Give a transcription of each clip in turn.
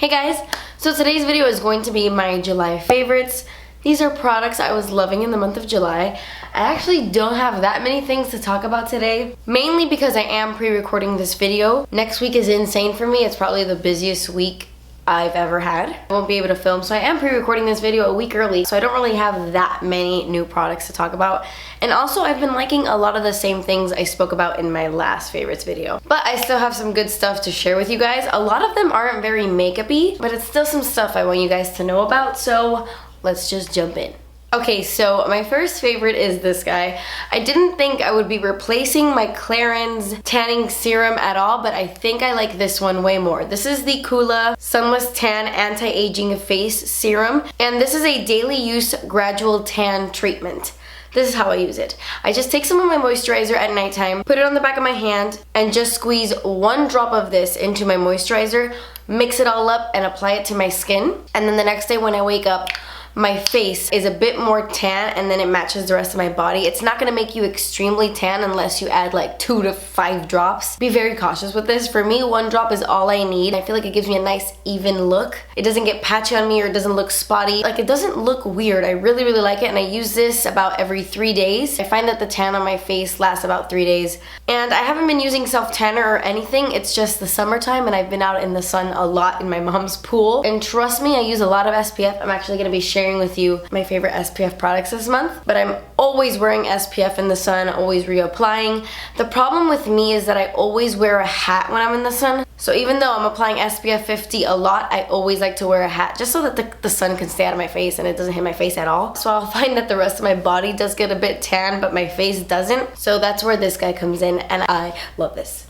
Hey guys, so today's video is going to be my July favorites. These are products I was loving in the month of July. I actually don't have that many things to talk about today, mainly because I am pre-recording this video. Next week is insane for me. It's probably the busiest week I've ever had. I won't be able to film, so I am pre-recording this video a week early, so I don't really have that many new products to talk about. And also, I've been liking a lot of the same things I spoke about in my last favorites video. But I still have some good stuff to share with you guys. A lot of them aren't very makeup-y, but it's still some stuff I want you guys to know about, so let's just jump in. Okay, so my first favorite is this guy. I didn't think I would be replacing my Clarins tanning serum at all, but I think I like this one way more. This is the Coola Sunless Tan Anti-Aging Face Serum, and this is a daily use gradual tan treatment. This is how I use it. I just take some of my moisturizer at nighttime, put it on the back of my hand, and just squeeze one drop of this into my moisturizer, mix it all up, and apply it to my skin. And then the next day when I wake up, my face is a bit more tan and then it matches the rest of my body. It's not gonna make you extremely tan unless you add like 2 to 5 drops. Be very cautious with this. For me, 1 drop is all I need. I feel like it gives me a nice even look. It doesn't get patchy on me or it doesn't look spotty. Like, it doesn't look weird. I really, really like it, and I use this about every 3 days. I find that the tan on my face lasts about 3 days. And I haven't been using self-tanner or anything. It's just the summertime and I've been out in the sun a lot in my mom's pool. And trust me, I use a lot of SPF. I'm actually gonna be sharing with you my favorite SPF products this month, but I'm always wearing SPF in the sun, always reapplying. The problem with me is that I always wear a hat when I'm in the sun. So even though I'm applying SPF 50 a lot, I always like to wear a hat just so that the sun can stay out of my face and it doesn't hit my face at all. So I'll find that the rest of my body does get a bit tan, but my face doesn't. So that's where this guy comes in, and I love this.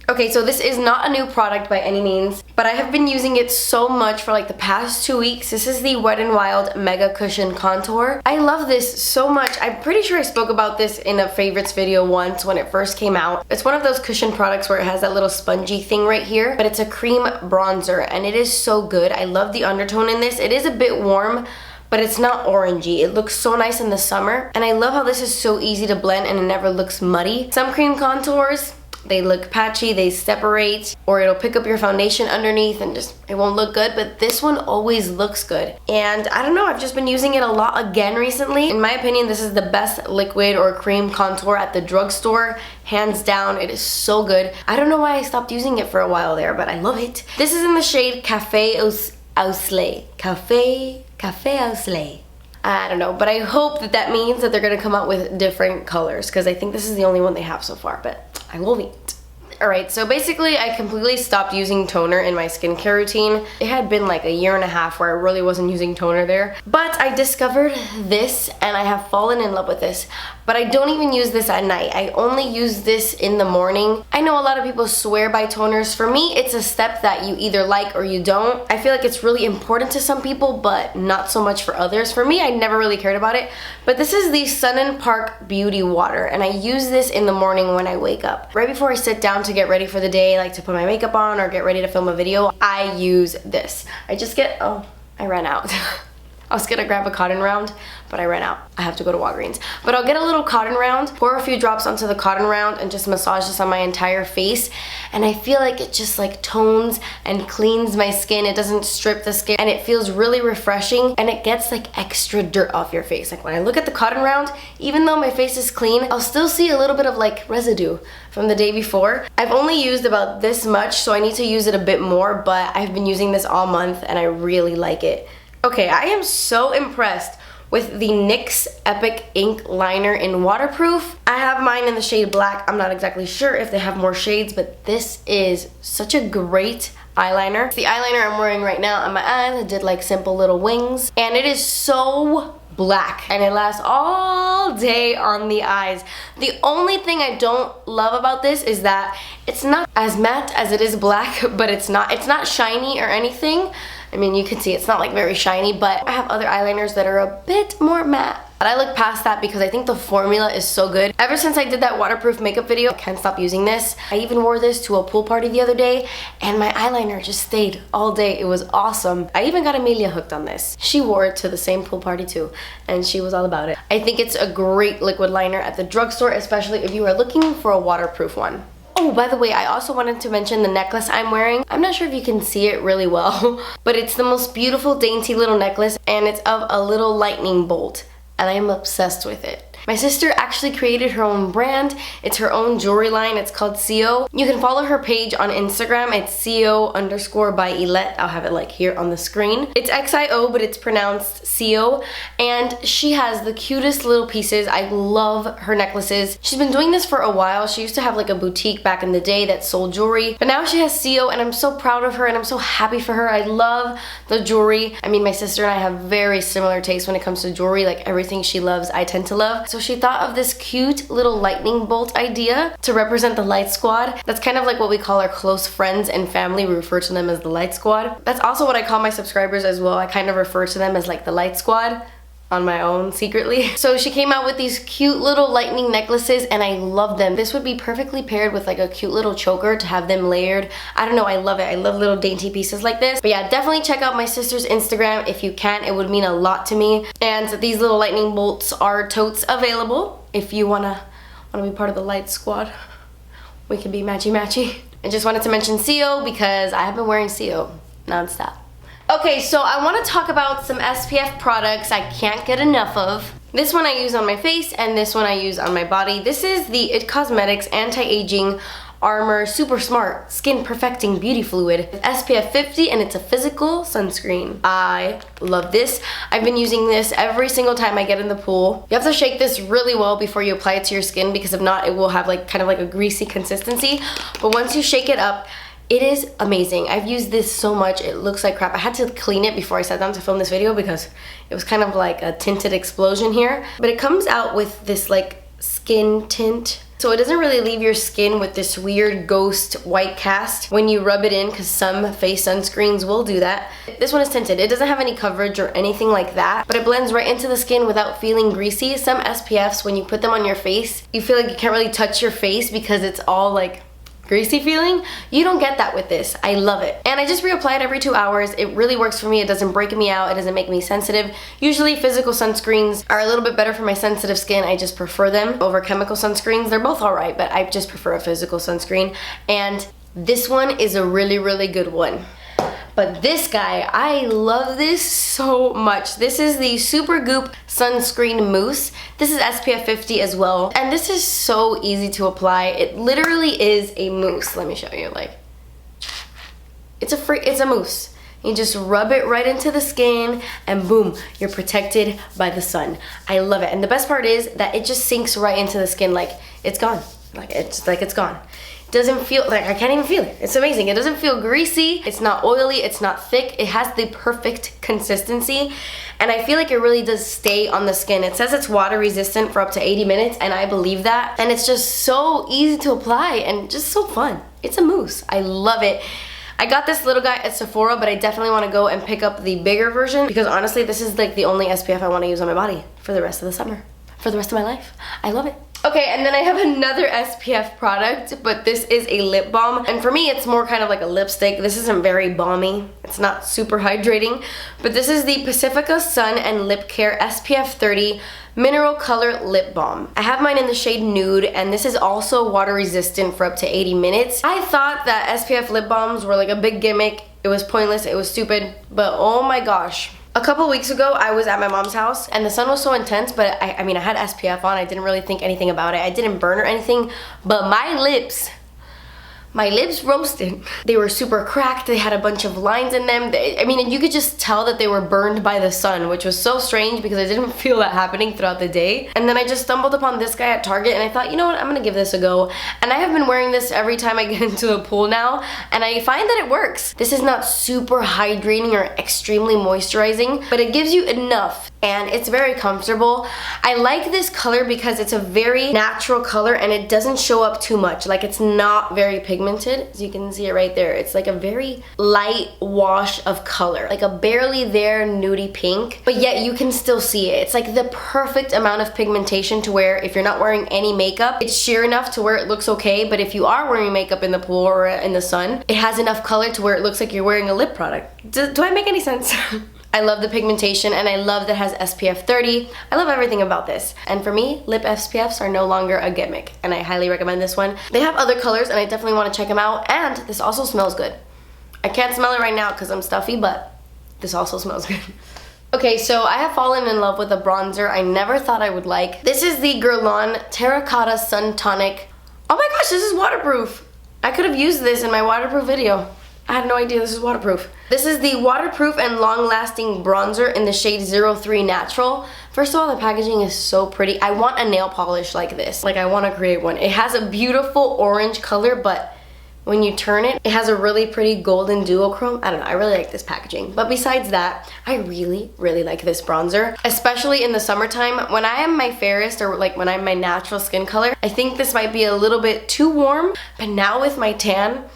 Okay, so this is not a new product by any means, but I have been using it so much for like the past 2 weeks. This is the Wet n Wild Mega Cushion Contour. I love this so much. I'm pretty sure I spoke about this in a favorites video once when it first came out. It's one of those cushion products where it has that little spongy thing right here, but it's a cream bronzer and it is so good. I love the undertone in this. It is a bit warm, but it's not orangey. It looks so nice in the summer, and I love how this is so easy to blend and it never looks muddy. Some cream contours, they look patchy, they separate, or it'll pick up your foundation underneath and just, it won't look good, but this one always looks good. And I don't know, I've just been using it a lot again recently. In my opinion, this is the best liquid or cream contour at the drugstore. Hands down, it is so good. I don't know why I stopped using it for a while there, but I love it. This is in the shade Café au Soleil. Café au Soleil. I don't know, but I hope that that means that they're gonna come out with different colors, because I think this is the only one they have so far, but I will wait. Alright, so basically I completely stopped using toner in my skincare routine. It had been like a year and a half where I really wasn't using toner there. But I discovered this and I have fallen in love with this. But I don't even use this at night. I only use this in the morning. I know a lot of people swear by toners. For me, it's a step that you either like or you don't. I feel like it's really important to some people, but not so much for others. For me, I never really cared about it. But this is the Sun & Park Beauty Water, and I use this in the morning when I wake up. Right before I sit down to get ready for the day, like to put my makeup on or get ready to film a video, I use this. I just get, oh, I ran out. I was gonna grab a cotton round, but I ran out. I have to go to Walgreens. But I'll get a little cotton round, pour a few drops onto the cotton round, and just massage this on my entire face. And I feel like it just like tones and cleans my skin. It doesn't strip the skin, and it feels really refreshing, and it gets like extra dirt off your face. Like when I look at the cotton round, even though my face is clean, I'll still see a little bit of like residue from the day before. I've only used about this much, so I need to use it a bit more, but I've been using this all month and I really like it. Okay, I am so impressed with the NYX Epic Ink Liner in Waterproof. I have mine in the shade Black. I'm not exactly sure if they have more shades, but this is such a great eyeliner. It's the eyeliner I'm wearing right now on my eyes. I did like simple little wings, and it is so black and it lasts all day on the eyes. The only thing I don't love about this is that it's not as matte as it is black, but it's not shiny or anything. I mean, you can see it's not like very shiny, but I have other eyeliners that are a bit more matte. But I look past that because I think the formula is so good. Ever since I did that waterproof makeup video, I can't stop using this. I even wore this to a pool party the other day and my eyeliner just stayed all day. It was awesome. I even got Amelia hooked on this. She wore it to the same pool party too, and she was all about it. I think it's a great liquid liner at the drugstore, especially if you are looking for a waterproof one. Oh, by the way, I also wanted to mention the necklace I'm wearing. I'm not sure if you can see it really well, but it's the most beautiful dainty little necklace, and it's of a little lightning bolt, and I am obsessed with it. My sister actually created her own brand. It's her own jewelry line. It's called CO. You can follow her page on Instagram. It's CO_ByYlette. I'll have it like here on the screen. It's XIO, but it's pronounced CO. And she has the cutest little pieces. I love her necklaces. She's been doing this for a while. She used to have like a boutique back in the day that sold jewelry, but now she has CO, and I'm so proud of her and I'm so happy for her. I love the jewelry. I mean, my sister and I have very similar tastes when it comes to jewelry. Like everything she loves, I tend to love. So she thought of this cute little lightning bolt idea to represent the Light Squad. That's kind of like what we call our close friends and family. We refer to them as the Light Squad. That's also what I call my subscribers as well. I kind of refer to them as like the Light Squad on my own secretly. So she came out with these cute little lightning necklaces, and I love them. This would be perfectly paired with like a cute little choker to have them layered. I don't know, I love it. I love little dainty pieces like this. But yeah, definitely check out my sister's Instagram if you can. It would mean a lot to me. And these little lightning bolts are totes available if you wanna be part of the Light Squad. We can be matchy-matchy. I just wanted to mention CO because I have been wearing CO nonstop. Okay, so I want to talk about some SPF products I can't get enough of. This one I use on my face, and this one I use on my body. This is the IT Cosmetics Anti-Aging Armor Super Smart Skin Perfecting Beauty Fluid. It's SPF 50, and it's a physical sunscreen. I love this. I've been using this every single time I get in the pool. You have to shake this really well before you apply it to your skin, because if not, it will have like kind of like a greasy consistency. But once you shake it up, it is amazing. I've used this so much, it looks like crap. I had to clean it before I sat down to film this video because it was kind of like a tinted explosion here. But it comes out with this like skin tint. So it doesn't really leave your skin with this weird ghost white cast when you rub it in, because some face sunscreens will do that. This one is tinted. It doesn't have any coverage or anything like that, but it blends right into the skin without feeling greasy. Some SPFs, when you put them on your face, you feel like you can't really touch your face because it's all like greasy feeling. You don't get that with this. I love it. And I just reapply it every 2 hours. It really works for me. It doesn't break me out. It doesn't make me sensitive. Usually physical sunscreens are a little bit better for my sensitive skin. I just prefer them over chemical sunscreens. They're both alright, but I just prefer a physical sunscreen. And this one is a really, really good one. But this guy, I love this so much. This is the Supergoop Sunscreen Mousse. This is SPF 50 as well. And this is so easy to apply. It literally is a mousse. Let me show you, like, it's a mousse. You just rub it right into the skin and boom, you're protected by the sun. I love it. And the best part is that it just sinks right into the skin, like it's gone. It's gone. Doesn't feel like, I can't even feel it. It's amazing. It doesn't feel greasy. It's not oily. It's not thick. It has the perfect consistency. And I feel like it really does stay on the skin. It says it's water resistant for up to 80 minutes, and I believe that. And it's just so easy to apply and just so fun. It's a mousse. I love it. I got this little guy at Sephora, but I definitely want to go and pick up the bigger version because honestly, this is like the only SPF I want to use on my body for the rest of the summer, for the rest of my life. I love it. Okay, and then I have another SPF product, but this is a lip balm. And for me, it's more kind of like a lipstick. This isn't very balmy. It's not super hydrating. But this is the Pacifica Sun and Lip Care SPF 30 Mineral Color Lip Balm. I have mine in the shade Nude, and this is also water resistant for up to 80 minutes. I thought that SPF lip balms were like a big gimmick. It was pointless, it was stupid, but oh my gosh. A couple weeks ago, I was at my mom's house and the sun was so intense, but I mean, I had SPF on. I didn't really think anything about it. I didn't burn or anything, but my lips roasted. They were super cracked. They had a bunch of lines in them. I mean, you could just tell that they were burned by the sun, which was so strange because I didn't feel that happening throughout the day. And then I just stumbled upon this guy at Target and I thought, you know what, I'm gonna give this a go. And I have been wearing this every time I get into the pool now, and I find that it works. This is not super hydrating or extremely moisturizing, but it gives you enough and it's very comfortable. I like this color because it's a very natural color and it doesn't show up too much. Like, it's not very pigmented, as you can see it right there. It's like a very light wash of color, like a barely there nudie pink, but yet you can still see it. It's like the perfect amount of pigmentation to where if you're not wearing any makeup, it's sheer enough to where it looks okay, but if you are wearing makeup in the pool or in the sun, it has enough color to where it looks like you're wearing a lip product. Do I make any sense? I love the pigmentation, and I love that it has SPF 30. I love everything about this. And for me, lip SPFs are no longer a gimmick, and I highly recommend this one. They have other colors, and I definitely want to check them out, and this also smells good. I can't smell it right now because I'm stuffy, but this also smells good. Okay, so I have fallen in love with a bronzer I never thought I would like. This is the Guerlain Terracotta Sun Tonic. Oh my gosh, this is waterproof. I could have used this in my waterproof video. I had no idea this is waterproof. This is the waterproof and long-lasting bronzer in the shade 03 Natural. First of all, the packaging is so pretty. I want a nail polish like this. Like, I want to create one. It has a beautiful orange color, but when you turn it, it has a really pretty golden duochrome. I don't know, I really like this packaging. But besides that, I really, really like this bronzer, especially in the summertime. When I am my fairest, or like when I'm my natural skin color, I think this might be a little bit too warm. But now with my tan,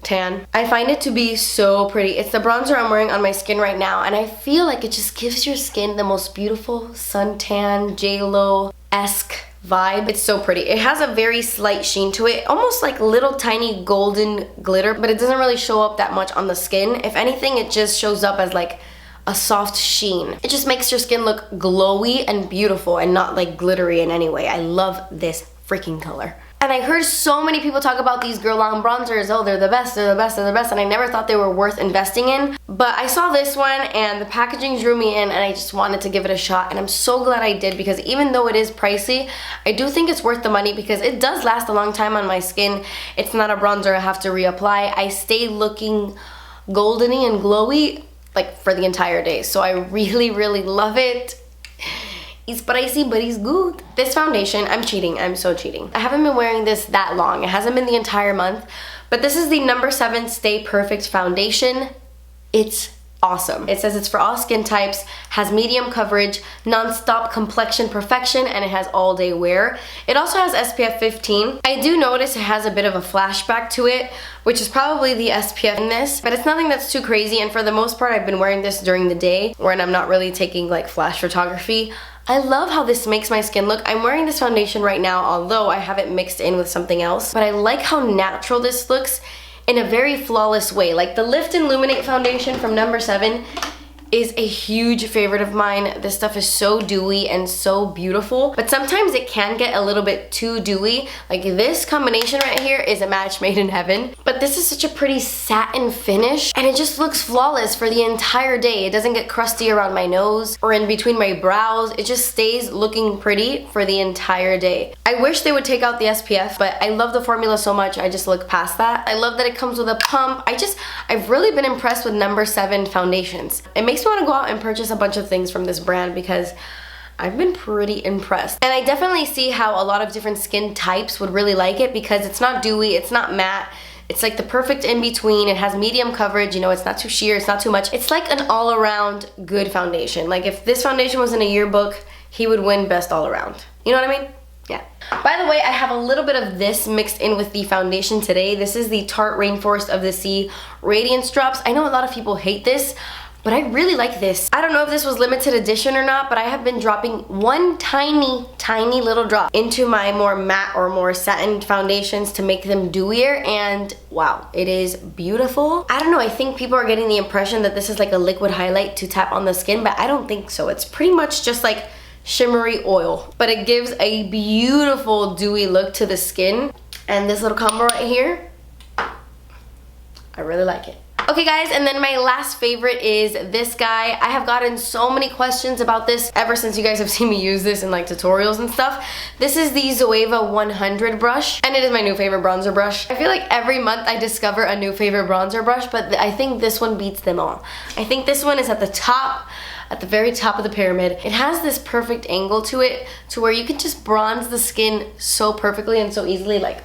I find it to be so pretty. It's the bronzer I'm wearing on my skin right now, and I feel like it just gives your skin the most beautiful suntan, J-Lo-esque vibe. It's so pretty. It has a very slight sheen to it, almost like little tiny golden glitter, but it doesn't really show up that much on the skin. If anything, it just shows up as like a soft sheen. It just makes your skin look glowy and beautiful and not like glittery in any way. I love this freaking color. And I heard so many people talk about these Guerlain bronzers. Oh, they're the best, they're the best, they're the best. And I never thought they were worth investing in. But I saw this one and the packaging drew me in, and I just wanted to give it a shot. And I'm so glad I did, because even though it is pricey, I do think it's worth the money because it does last a long time on my skin. It's not a bronzer I have to reapply. I stay looking goldeny and glowy like for the entire day. So I really, really love it. It's pricey, but it's good. This foundation, I'm cheating. I'm so cheating. I haven't been wearing this that long. It hasn't been the entire month, but this is the No. 7 Stay Perfect Foundation. It's awesome. It says it's for all skin types, has medium coverage, non-stop complexion perfection, and it has all day wear. It also has SPF 15. I do notice it has a bit of a flashback to it, which is probably the SPF in this, but it's nothing that's too crazy, and for the most part, I've been wearing this during the day when I'm not really taking like flash photography. I love how this makes my skin look. I'm wearing this foundation right now, although I have it mixed in with something else, but I like how natural this looks in a very flawless way. Like the Lift and Illuminate foundation from No. 7 is a huge favorite of mine. This stuff is so dewy and so beautiful, but sometimes it can get a little bit too dewy. Like this combination right here is a match made in heaven, but this is such a pretty satin finish, and it just looks flawless for the entire day. It doesn't get crusty around my nose or in between my brows. It just stays looking pretty for the entire day. I wish they would take out the SPF, but I love the formula so much, I just look past that. I love that it comes with a pump. I've really been impressed with No. 7 foundations. It makes me want to go out and purchase a bunch of things from this brand because I've been pretty impressed. And I definitely see how a lot of different skin types would really like it because it's not dewy, it's not matte. It's like the perfect in-between. It has medium coverage, you know, it's not too sheer, it's not too much. It's like an all-around good foundation. Like if this foundation was in a yearbook, he would win best all around. You know what I mean? Yeah. By the way, I have a little bit of this mixed in with the foundation today. This is the Tarte Rainforest of the Sea Radiance Drops. I know a lot of people hate this, but I really like this. I don't know if this was limited edition or not, but I have been dropping one tiny, tiny little drop into my more matte or more satin foundations to make them dewier, and wow, it is beautiful. I don't know, I think people are getting the impression that this is like a liquid highlight to tap on the skin, but I don't think so. It's pretty much just like shimmery oil, but it gives a beautiful dewy look to the skin. And this little combo right here, I really like it. Okay guys, and then my last favorite is this guy. I have gotten so many questions about this ever since you guys have seen me use this in like tutorials and stuff. This is the Zoeva 100 brush, and it is my new favorite bronzer brush. I feel like every month I discover a new favorite bronzer brush, but I think this one beats them all. I think this one is at the top, at the very top of the pyramid. It has this perfect angle to it to where you can just bronze the skin so perfectly and so easily. Like,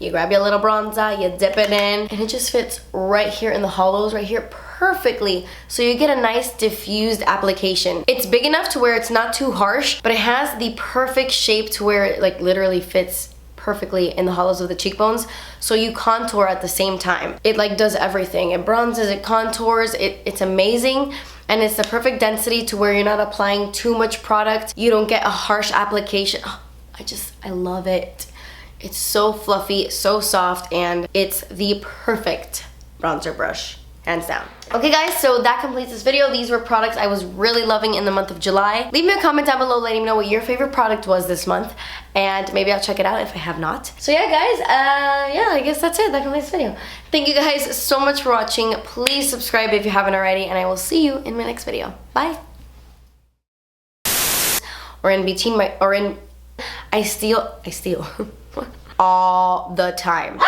you grab your little bronzer, you dip it in, and it just fits right here in the hollows right here perfectly. So you get a nice diffused application. It's big enough to where it's not too harsh, but it has the perfect shape to where it like literally fits perfectly in the hollows of the cheekbones, so you contour at the same time. It like does everything. It bronzes, it contours, it's amazing. And it's the perfect density to where you're not applying too much product. You don't get a harsh application. Oh, I love it. It's so fluffy, so soft, and it's the perfect bronzer brush. hands down. Okay guys, so that completes this video. These were products I was really loving in the month of July. Leave me a comment down below letting me know what your favorite product was this month, and maybe I'll check it out if I have not. So yeah guys, yeah, I guess that's it. That completes this video. Thank you guys so much for watching. Please subscribe if you haven't already, and I will see you in my next video. Bye. Or in between my, or in, I steal all the time.